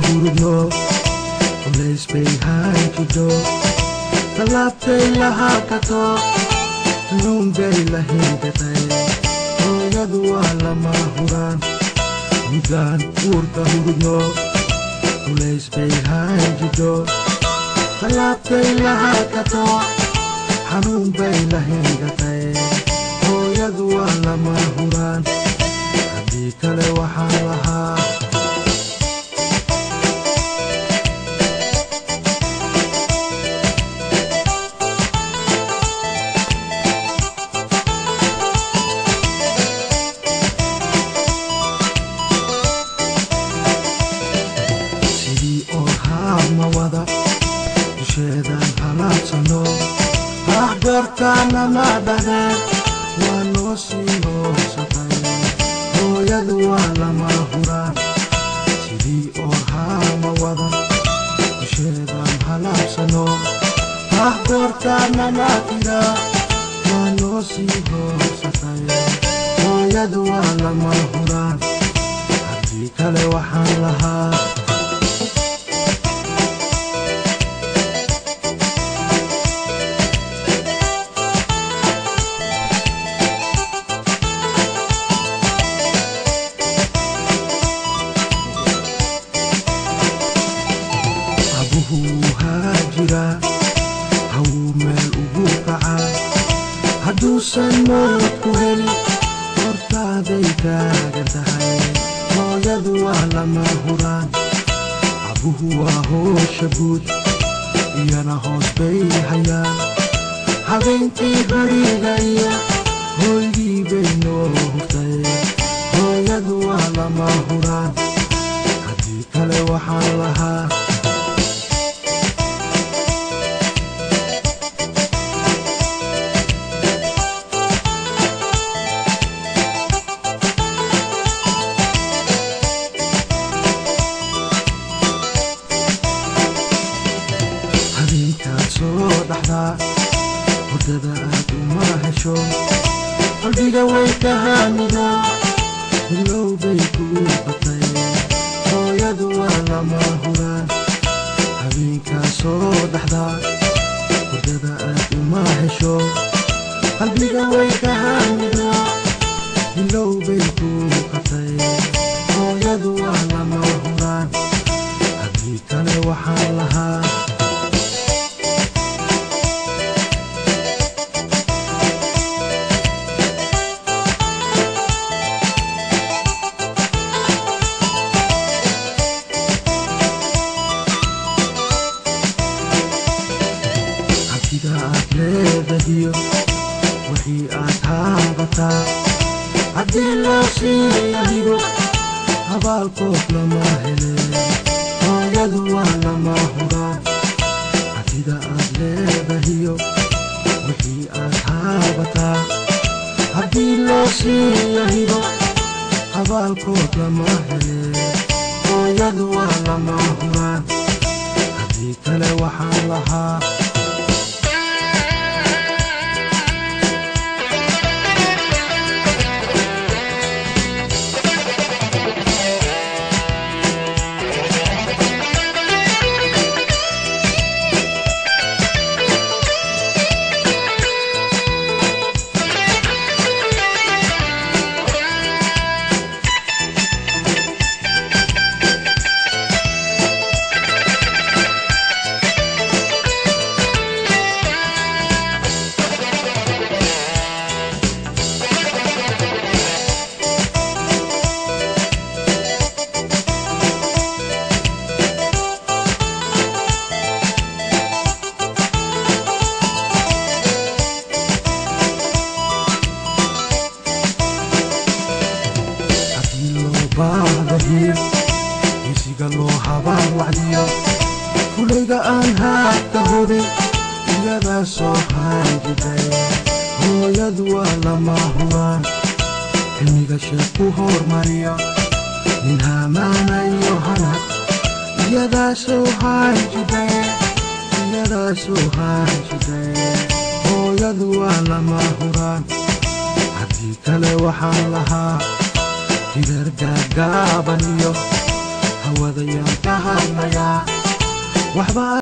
hurudno culays bay haanjido talaabtay lahaa kato nuun bay la hingatay hooyadu waa lama huraan midaan uurka hurudno culays bay haanjido talaabtay lahaa kato xanuun bay la hingatay hooyadu waa lama huraan haddii kale waxaan lahaa أحبرتنا ما بدأ ونوصي وصفي هويadu waa lama huraan sidii orhaama wada dusheedaan halaabsano أحبرتنا ma tira wanoosii hoosatay hooyadu waa lama huraan haddii kale waxaan lahaa haduusan moodku heli hortaaday taagan tahay hooyadu waa lama huraan abuhu waa hoosha guud iyana hoos bay hayaan habeenkii guriga iyo hooygii bay noo hurtay hooyadu waa lama huraan haddii kale waxaan lahaa hurdada aad uma hesho qalbiga way ka haamido hilow bay kuu batay hooyadu waa lama huraan habeenkaa soo dhaxdaa hurdada aad uma hesho qalbiga way ka haamido hilow bay kuu batay hooyadu waa lama huraan haddii kale waxaan lahaa leedahiyo wixii aad haabataa haddii loo siiyahigo habaalkood lama hele hooyadu waa lama huraan hadida aad leedahiyo wixii aad haabataa haddii loo siiyahigo habaalkood lama hele hooyadu waa lama huraan haddii kale waxaan lahaa isiga loo habaan wacdiyo fulayga aan haadka hubin iyadaa soo haanjiday hooyadu waa lama huraan cilmiga sheeg ku hormariyo nin hamaanayo hanad iyadaa soo haanjiday hooyadu waa lama huraan haddii kale waxaan lahaa jirar gaagaaban iyo hawadayaan ka hadlayaa waxba